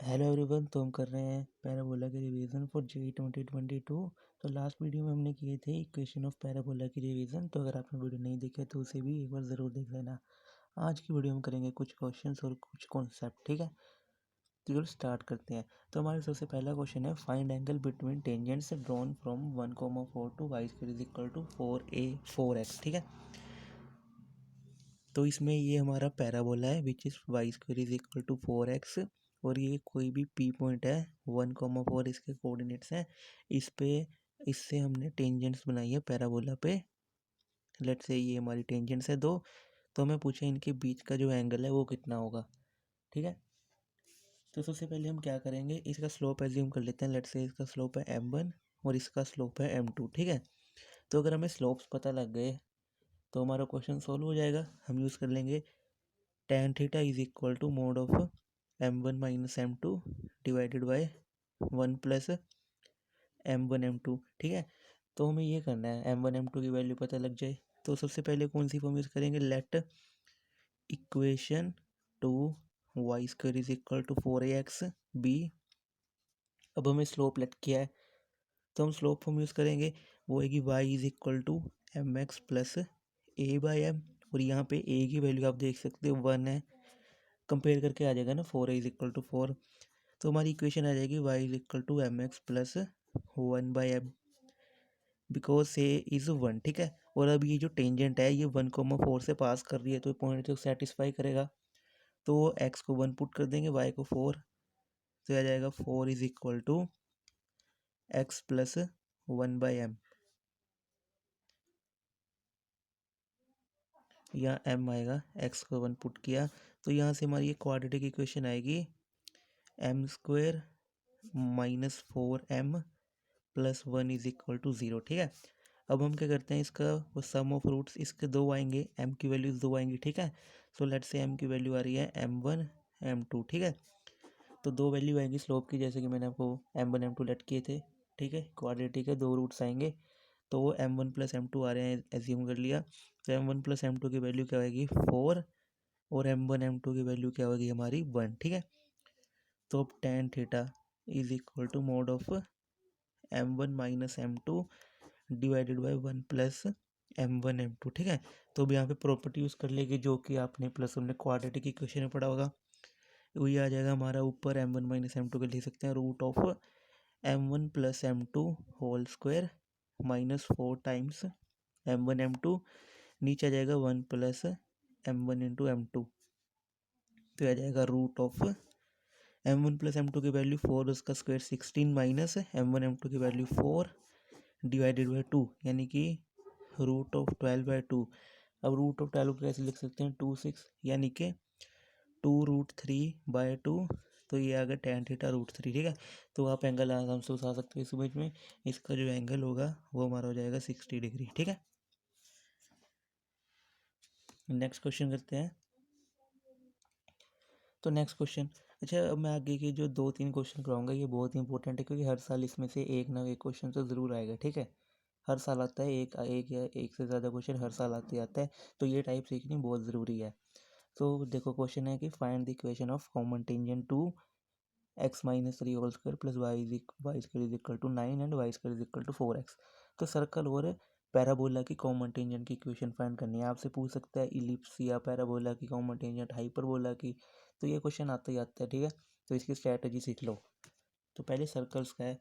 Hello everyone. तो हम कर रहे हैं पैराबोला के रिवीजन फॉर जेई 2022। तो लास्ट वीडियो में हमने किए थे इक्वेशन ऑफ पैराबोला की रिवीजन। तो अगर आपने वीडियो नहीं देखा तो उसे भी एक बार ज़रूर देख लेना। आज की वीडियो में करेंगे कुछ क्वेश्चंस और कुछ कॉन्सेप्ट, ठीक है। तो चलो स्टार्ट करते हैं। तो हमारे सबसे पहला क्वेश्चन है, find angle between tangents drawn from 1,4 to y square is equal to 4a 4x, ठीक है। तो इसमें ये हमारा पैराबोला है which is y square is equal to 4x, और ये कोई भी पी पॉइंट है 1,4 इसके कोऑर्डिनेट्स हैं। इस पे इससे हमने टेंजेंट्स बनाई है पैराबोला पे। लेट्स से ये हमारी टेंजेंट्स है दो। तो हमें पूछे इनके बीच का जो एंगल है वो कितना होगा, ठीक है। तो सबसे पहले हम क्या करेंगे, इसका स्लोप एज्यूम कर लेते हैं। लेट्स से इसका स्लोप है m1 और इसका स्लोप है m2, ठीक है। तो अगर हमें स्लोप्स पता लग गए तो हमारा क्वेश्चन सॉल्व हो जाएगा। हम यूज़ कर लेंगे tan theta is equal to mod of m1 minus m2 divided by 1 plus m1 m2, ठीक है। तो हमें ये करना है m1 m2 की वैल्यू पता लग जाए। तो सबसे पहले कौन सी फॉर्म यूज़ करेंगे, let equation to y square is equal to 4ax be. अब हमें स्लोप लेट किया है तो हम स्लोप फॉर्म यूज़ करेंगे, वो है कि y is equal to m x plus a by m. और यहाँ पे a की वैल्यू आप देख सकते हो 1 है, कंपेयर करके आ जाएगा ना 4a = 4। तो हमारी इक्वेशन आ जाएगी y is equal to m x plus 1/m because a is 1, ठीक है। और अब ये जो टेंजेंट है ये 1,4 से पास कर रही है तो पॉइंट तो सेटिस्फाई करेगा। तो x को 1 पुट कर देंगे, y को 4, तो आ जाएगा 4 is equal to x plus 1/m। यहाँ m आएगा, x को 1 पुट किया तो यहाँ से हमारी ये क्वाड्रेटिक इक्वेशन आएगी m² minus 4m plus 1 is equal to 0, ठीक है। अब हम क्या करते हैं, इसका वो सम ऑफ रूट्स इसके दो आएंगे, m की वैल्यूज दो आएंगी, ठीक है। सो लेट्स से m की वैल्यू आ रही है m1 m2, ठीक है। तो दो वैल्यू आएंगी स्लोप की, जैसे कि मैंने आपको m1 m2 लेट किए थे, ठीक है। क्वाड्रेटिक है, दो रूट्स आएंगे तो वो m1 प्लस m2 आ रहे हैं, एज्यूम कर लिया। तो m1 प्लस m2 की वैल्यू क्या आएगी 4, और m1 m2 की वैल्यू क्या होगी हमारी 1, ठीक है। तो अब tan theta is equal to mod of m1 minus m2 divided by 1 plus m1 m2, ठीक है। तो अब यहाँ पे प्रॉपर्टी यूज़ कर लेगी जो कि आपने प्लस हमने क्वाड्रेटिक इक्वेशन में पढ़ा होगा। वही आ जाएगा हमारा, ऊपर m1 माइनस m2 के लिख सकते हैं root of m1 plus m2 whole square minus 4 times m1 m2, नीचे आ जाएगा 1 प्लस m1 इंटू m2। तो आ जाएगा root of m1 plus m2 की वैल्यू 4, उसका स्क्वायर 16 माइनस m1 m2 की वैल्यू 4 डिवाइडेड बाई 2, यानी कि रूट ऑफ 12/2। अब रूट ऑफ 12 को कैसे लिख सकते हैं, 2 6, यानी कि 2√3/2। तो ये आ गया tan थीटा √3, ठीक है। तो आप एंगल आराम से उठा सकते हो इस इमेज में। इसका जो एंगल होगा वो हमारा हो जाएगा 60 डिग्री, ठीक है। नेक्स्ट क्वेश्चन करते हैं। तो नेक्स्ट क्वेश्चन, अच्छा अब मैं आगे के जो 2-3 क्वेश्चन कराऊंगा ये बहुत इंपॉर्टेंट है, क्योंकि हर साल इसमें से एक ना एक क्वेश्चन तो ज़रूर आएगा, ठीक है। हर साल आता है एक एक या एक से ज़्यादा क्वेश्चन हर साल आते आता है, तो ये टाइप सीखनी बहुत ज़रूरी है। तो देखो क्वेश्चन है कि find the equation of common tangent to x-3 whole square plus y square is equal to 9 and y square is equal to 4x। तो सर्कल और पैराबोला की कॉमन टेंजेंट की इक्वेशन फाइंड करनी है। आपसे पूछ सकता है इलिप्स या पैराबोला की कॉमन टेंजेंट हाइपरबोला की। तो ये क्वेश्चन आता ही आता है, ठीक है। तो इसकी स्ट्रैटेजी सीख लो। तो पहले सर्कल्स का है,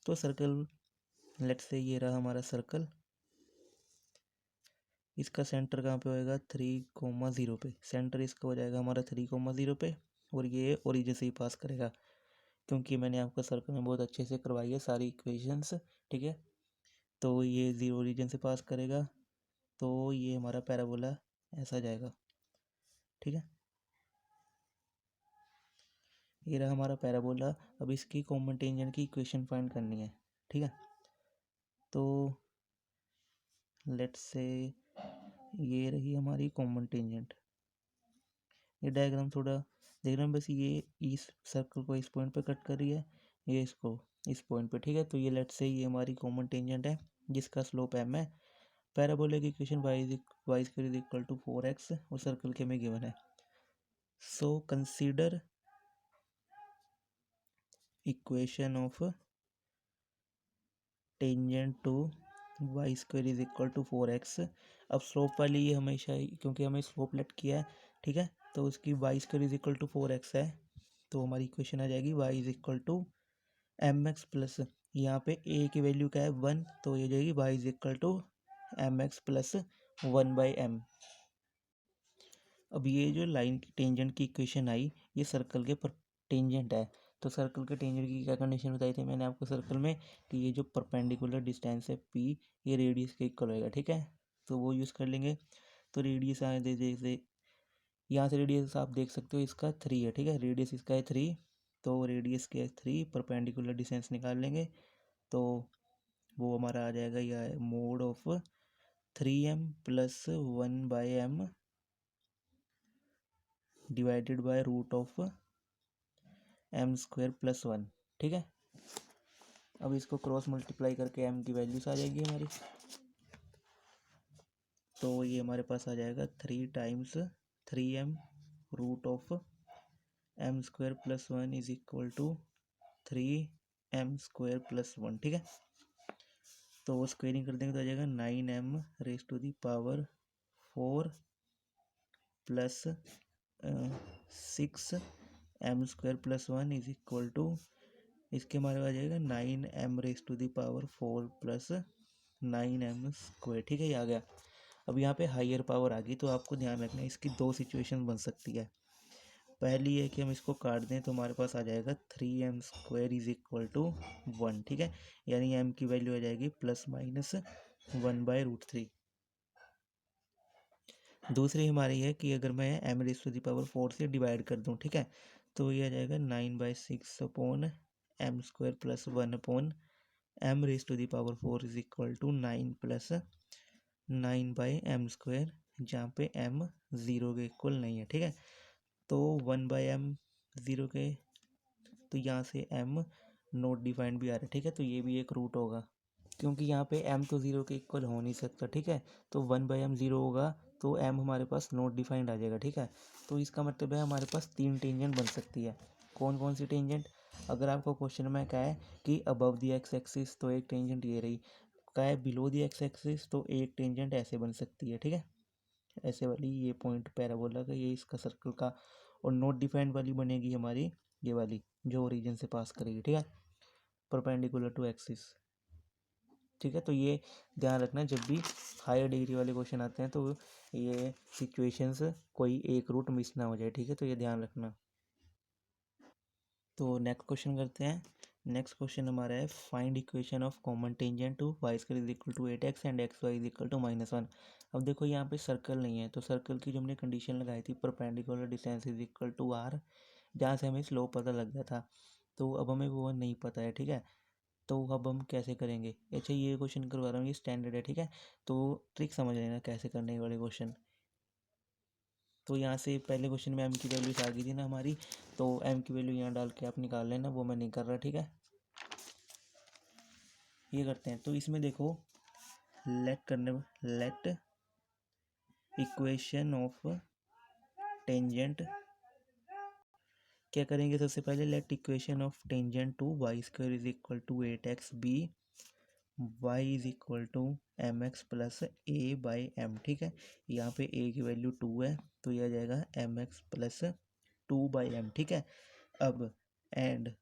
तो सर्कल लेट्स से ये रहा हमारा सर्कल। इसका सेंटर कहाँ पे होएगा 3,0 पे, सेंटर इसका हो जाएगा हमारा 3,0 पे, और ये ओरिजिन से ही पास करेगा, क्योंकि मैंने आपका सर्कल में बहुत अच्छे से करवाई है सारी इक्वेशंस, ठीक है। तो ये 0 ओरिजिन से पास करेगा, तो ये हमारा पैराबोला ऐसा जाएगा, ठीक है। ये रहा हमारा पैराबोला। अब इसकी कॉमन टेंजेंट की इक्वेशन फाइंड करनी है, ठीक है। तो लेट्स से ये रही हमारी कॉमन टेंजेंट। ये डायग्राम थोड़ा देखना, बस ये इस सर्कल को इस पॉइंट पे कट कर रही है, ये इसको इस पॉइंट पे, ठीक है। तो ये लेट्स से ये हमारी कॉमन टेंजेंट है जिसका स्लोप m है। पैराबोला की equation y square is equal to 4x और सर्कल के में गिवन है। So consider equation of tangent to y square is equal to 4x। अब स्लोप वाली ये हमेशा क्योंकि हमें स्लोप लेट किया है, ठीक है, तो उसकी y square is equal to 4x है, तो हमारी इक्वेशन आ जाएगी y is equal to m x plus, यहाँ पे a की वैल्यू क्या है 1, तो ये जाएगी y is equal to m x plus 1/m। अब ये जो लाइन की टेंजेंट की इक्वेशन आई, ये सर्कल के पर टेंजेंट है, तो सर्कल के टेंजेंट की क्या कंडीशन बताई थी मैंने आपको सर्कल में, कि ये जो परपेंडिकुलर डिस्टेंस है p, ये रेडियस के इक्वल होएगा, ठीक है, तो वो यूज़ कर लेंगे। तो रेडियस आए दे जैसे यहाँ से रेडियस आप देख सकते हो इसका 3 है, ठीक है, रेडियस इसका है 3, तो रेडियस के 3 परपेंडिकुलर डिस्टेंस निकाल लेंगे, तो वो हमारा आ जाएगा यह mod of 3m plus 1/m divided by root of m square plus 1, ठीक है। अब इसको क्रॉस मल्टीप्लाई करके m की वैल्यूज आ जाएगी हमारी, तो ये हमारे पास आ जाएगा 3 times 3m root of m square plus 1 is equal to 3m square plus 1, ठीक है। तो वो स्क्वेयरिंग कर देंगे तो आ जाएगा 9m raise to the power 4 plus 6m square plus 1 is equal to, इसके हमारे पास आ जाएगा 9m raise to the power 4 plus 9m square, ठीक है, ये आ गया। अब यहाँ पे हाइयर पावर आ गई, तो आपको ध्यान रखना है इसकी दो सिचुएशन बन सकती है। पहली है कि हम इसको काट दें तो हमारे पास आ जाएगा 3m square is equal to 1, ठीक है, यानी m की वैल्यू आ जाएगी प्लस माइनस 1/√3। दूसरी हमारी है कि अगर मैं m raise to the power 4 से डिवाइड कर दूं, ठीक है, तो ये आ जाएगा 9/6 upon m square plus 1 upon m raise to the power 4 is equal to 9 plus 9/m square, जहाँ पे m 0 के इक्वल नहीं है, ठीक है, तो 1/m 0 के, तो यहाँ से m नोट डिफाइंड भी आ रहा है, ठीक है, तो ये भी एक रूट होगा, क्योंकि यहाँ पे m तो 0 के इक्वल हो नहीं सकता, ठीक है, तो 1/m 0 होगा, तो m हमारे पास नोट डिफाइंड आ जाएगा, ठीक है। तो इसका मतलब है हमारे पास 3 टेंजेंट बन सकती है। कौन कौन सी टेंजेंट? अगर आपको क्वेश्चन में क्या है कि अबव द एक्स एक्सिस, तो एक टेंजेंट ये रही, क्या है बिलो द एक्स एक्सिस, तो एक टेंजेंट ऐसे बन सकती है, ठीक है, ऐसे वाली, ये पॉइंट पैराबोला का, ये इसका सर्कल का, और नोट डिफाइंड वाली बनेगी हमारी ये वाली जो ओरिजिन से पास करेगी, ठीक है, परपेंडिकुलर टू एक्सिस, ठीक है। तो ये ध्यान रखना जब भी हायर डिग्री वाले क्वेश्चन आते हैं, तो ये सिचुएशंस कोई एक रूट मिस ना हो जाए, ठीक है, तो ये ध्यान रखना। तो नेक्स्ट क्वेश्चन करते हैं। नेक्स्ट क्वेश्चन हमारा है find equation of common tangent to y square is equal to 8x and x y is equal to -1। अब देखो यहाँ पे सर्कल नहीं है, तो सर्कल की जो हमने कंडीशन लगाई थी perpendicular distance is equal to r, जहाँ से हमें स्लोप पता लग गया था, तो अब हमें वो नहीं पता है, ठीक है, तो अब हम कैसे करेंगे। अच्छा, ये क्वेश्चन करवा रहा हूँ, ये स्टैंडर्ड है, ठीक है, तो ट्रिक समझ लेना कैसे करने वाले क्वेश्चन। तो यहाँ से पहले क्वेश्चन में m की वैल्यूज आ गई थी ना हमारी, तो m की वैल्यू यहाँ डाल के आप निकाल लेना, वो मैं नहीं कर रहा, ठीक है। ये करते हैं, तो इसमें देखो लेट इक्वेशन ऑफ टेंजेंट, क्या करेंगे सबसे पहले, let equation of tangent to y square is equal to 8x be y is equal to m x plus a/m, ठीक है, यहाँ पे a की वैल्यू 2 है, तो यह आ जाएगा एम एक्स प्लस 2/m, ठीक है। अब एंड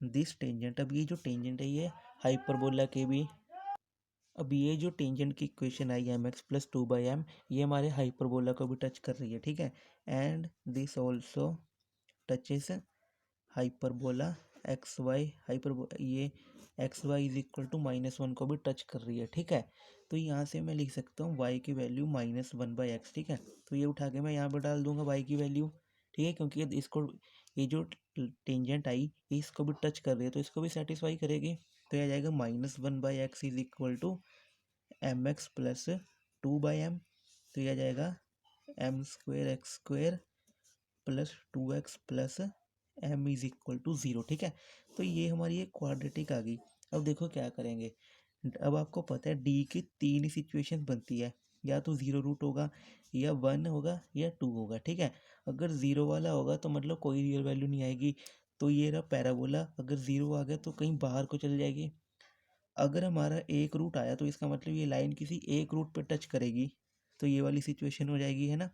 दिस टेंजेंट, अब ये जो टेंजेंट है ये हाइपरबोला के भी, अब ये जो टेंजेंट की equation I am x plus 2/m, ये हमारे हाइपरबोला को भी टच कर रही है, ठीक है, and this also touches hyperbola x y, ये x y is equal to -1 को भी टच कर रही है, ठीक है। तो यहाँ से मैं लिख सकता हूँ y की वैल्यू -1/x, ठीक है, तो ये उठा के मैं यहाँ पर डाल दूंगा y की वैल्यू, ठीक है, क्योंकि इसको, ये जो टेंजेंट आई ये इसको भी टच कर रही है, तो इसको भी सेटिस्फाई करेगी, तो यह आ जाएगा -1/x is equal to m x plus 2/m, तो यह आ जाएगा m square x square plus 2x plus m is equal to 0, ठीक है। तो ये हमारी एक क्वाड्रेटिक आ गई। अब देखो क्या करेंगे, अब आपको पता है d की 3 सिचुएशन बनती है, या तो 0 रूट होगा, या 1 होगा, या 2 होगा, ठीक है। अगर 0 वाला होगा तो मतलब कोई रियल वैल्यू नहीं आएगी, तो ये रहा पैराबोला, अगर 0 आ गया तो कहीं बाहर को चल जाएगी। अगर हमारा एक रूट आया तो इसका मतलब ये लाइन किसी एक रूट पे टच करेगी, तो ये वाली सिचुएशन हो जाएगी, है ना।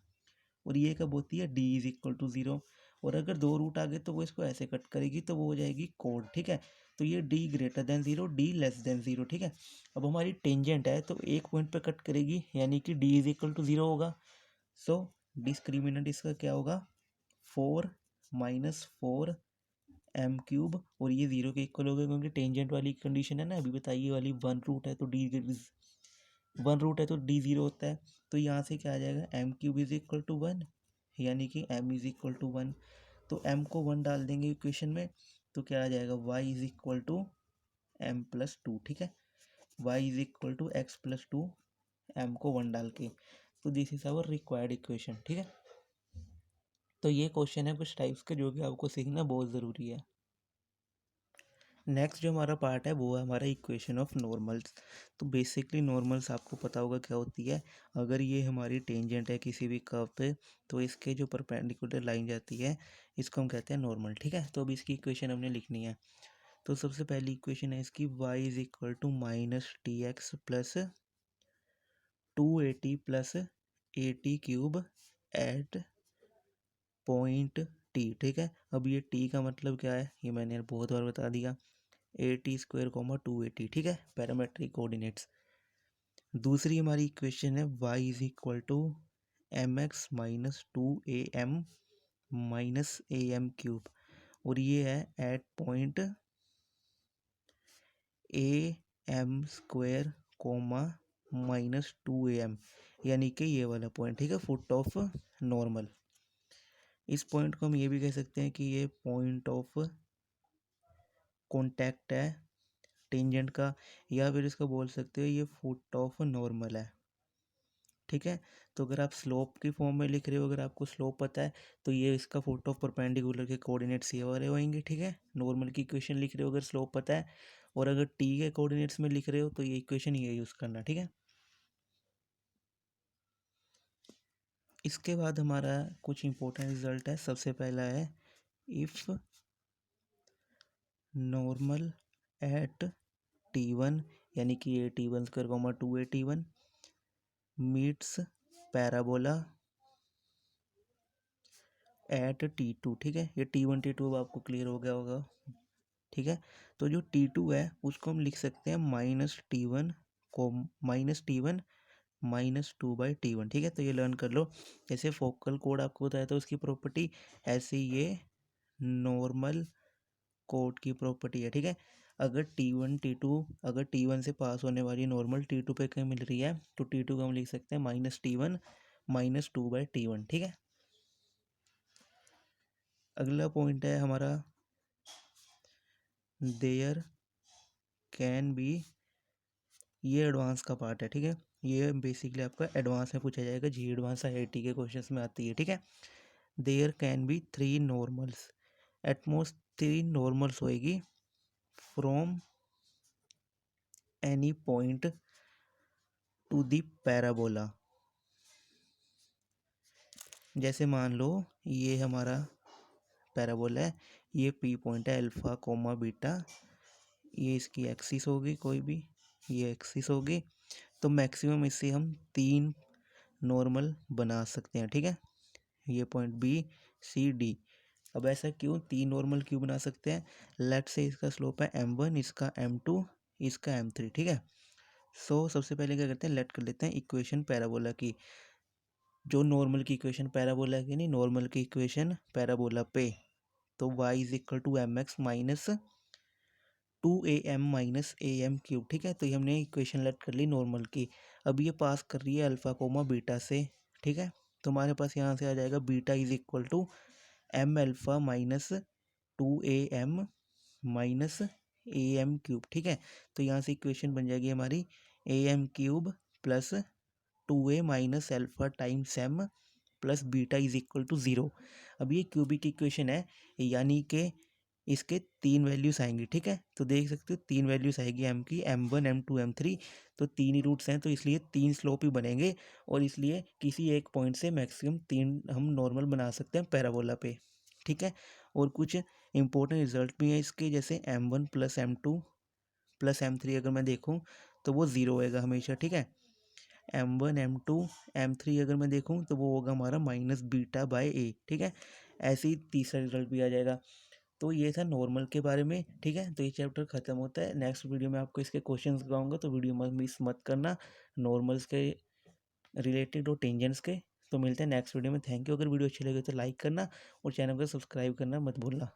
और ये कब होती है, डी इज इक्वल टू 0। और अगर दो रूट आ गए तो वो इसको ऐसे कट करेगी, तो वो हो जाएगी कोड, ठीक है। तो ये D greater than 0, D less than 0, ठीक है। अब हमारी टेंजेंट है तो एक पॉइंट पे कट करेगी, यानी कि डी इज इक्वल टू 0 होगा। सो डिस्क्रिमिनेंट इसका क्या होगा, 4 - 4 m³ और ये 0 के इक्वल हो गया, क्योंकि टेंजेंट वाली कंडीशन है ना, अभी बताइए वाली, वन रूट है तो डी 0 होता है। तो यहाँ से क्या आ जाएगा, m³ इज इक्वल टू 1, यानी कि m इज इक्वल टू 1। तो m को 1 डाल देंगे इक्वेशन में, तो क्या आ जाएगा, y is equal to m+2, ठीक है। y is equal to x+2, m को 1 डाल के। तो this is our required equation, ठीक है। तो ये क्वेश्चन है कुछ टाइप्स के जो कि आपको सीखना बहुत ज़रूरी है। नेक्स्ट जो हमारा पार्ट है वो है हमारा इक्वेशन ऑफ नॉर्मल्स। तो बेसिकली नॉर्मल्स आपको पता होगा क्या होती है। अगर ये हमारी टेंजेंट है किसी भी कर्व पे, तो इसके जो परपेंडिकुलर लाइन जाती है इसको हम कहते हैं नॉर्मल, ठीक है। तो अब इसकी इक्वेशन हमने लिखनी है। तो सबसे पहली इक्वेशन है इसकी, y is equal to -tx plus 280 plus 80³ at point t, ठीक है। अब ये t का मतलब क्या है, ये मैंने बहुत बार बता दिया, 80² 280, ठीक है, पैरामेट्रिक कोऑर्डिनेट्स। दूसरी हमारी इक्वेशन है y is equal to mx - 2am - am³ और ये है एट पॉइंट am² -2am, यानी कि ये वाला पॉइंट, ठीक है, फुट ऑफ नॉर्मल। इस पॉइंट को हम ये भी कह सकते हैं कि ये पॉइंट ऑफ कॉन्टैक्ट है टेंजेंट का, या फिर इसको बोल सकते हो ये फुट ऑफ नॉर्मल है, ठीक है। तो अगर आप स्लोप की फॉर्म में लिख रहे हो, अगर आपको स्लोप पता है तो ये इसका फुट ऑफ परपेंडिकुलर के कोऑर्डिनेट्स ये वाले होंगे, ठीक है। नॉर्मल की इक्वेशन लिख रहे हो अगर स्लोप पता है, और अगर टी के कोऑर्डिनेट्स में लिख रहे हो तो ये इक्वेशन ये यूज़ करना, ठीक है। इसके बाद हमारा कुछ इंपॉर्टेंट रिजल्ट है। सबसे पहला है, इफ़ नॉर्मल एट t1, यानी कि a t1² 2a t1 meets parabola eight t2, ठीक है। ये t1 t2 अब आपको क्लियर हो गया होगा, ठीक है। तो जो t2 है उसको हम लिख सकते हैं -t1 को -t1 -2/t1, ठीक है। तो ये लर्न कर लो, जैसे फोकल कोड आपको बताया था उसकी प्रॉपर्टी, ऐसे ये नॉर्मल कोड की प्रॉपर्टी है, ठीक है। अगर t1 t2, अगर t1 से पास होने वाली नॉर्मल t2 पे कहीं मिल रही है तो t2 को हम लिख सकते हैं -t1 -2/t1, ठीक है। अगला पॉइंट है हमारा, देयर कैन बी, ये एडवांस का पार्ट है, ठीक है। ये बेसिकली आपका एडवांस में पूछा जाएगा, जी एडवांस IIT के क्वेश्चंस में आती है, ठीक है। There can be 3 normals, at most 3 normals होएगी from any point to the parabola. जैसे मान लो ये हमारा पैराबोला है, ये पी पॉइंट है अल्फा कोमा बीटा, ये इसकी एक्सिस होगी, कोई भी ये एक्सिस होगी, तो मैक्सिमम इससे हम 3 नॉर्मल बना सकते हैं, ठीक है। ये पॉइंट B C D। अब ऐसा क्यों 3 नॉर्मल क्यों बना सकते हैं, लेट से इसका स्लोप है m1, इसका m2, इसका m3, ठीक है। सो सबसे पहले क्या करते हैं, लेट कर लेते हैं इक्वेशन पैराबोला की, जो नॉर्मल की इक्वेशन पैराबोला की नहीं, नॉर्मल की इक्वेशन पैराबोला पे। तो y is equal to mx -2am - am³, ठीक है। तो ये हमने इक्वेशन लेट कर ली नॉर्मल की। अब ये पास कर रही है अल्फा कोमा बीटा से, ठीक है। तो हमारे पास यहाँ से आ जाएगा beta is equal to m α -2am - am³, ठीक है। तो यहाँ से इक्वेशन बन जाएगी हमारी am³ plus 2a minus alpha times m plus beta is equal to 0। अब ये क्यूबिक इक्वेशन है, यानी कि इसके 3 वैल्यूज आएंगी, ठीक है। तो देख सकते हो 3 वैल्यूज आएगी m की, m1 m2 m3, तो 3 ही रूट्स हैं, तो इसलिए 3 स्लोप ही बनेंगे, और इसलिए किसी एक पॉइंट से मैक्सिमम 3 हम नॉर्मल बना सकते हैं पैराबोला पे, ठीक है। और कुछ इंपॉर्टेंट रिजल्ट भी है इसके, जैसे M1 plus M2 plus M3 अगर मैं देखूँ तो वो ज़ीरो होएगा हमेशा, ठीक है। M1 M2 M3 अगर मैं देखूँ तो वो होगा हमारा माइनस बीटा बाय ए, ठीक है। ऐसे ही तीसरा रिजल्ट भी आ जाएगा। तो ये था नॉर्मल के बारे में, ठीक है। तो ये चैप्टर ख़त्म होता है। नेक्स्ट वीडियो में आपको इसके क्वेश्चंस कराऊंगा, तो वीडियो मत मिस मत करना, नॉर्मल्स के रिलेटेड और टेंजेंट्स के। तो मिलते हैं नेक्स्ट वीडियो में। Thank you. अगर वीडियो अच्छी लगे तो लाइक करना और चैनल को सब्सक्राइब करना मत भूलना।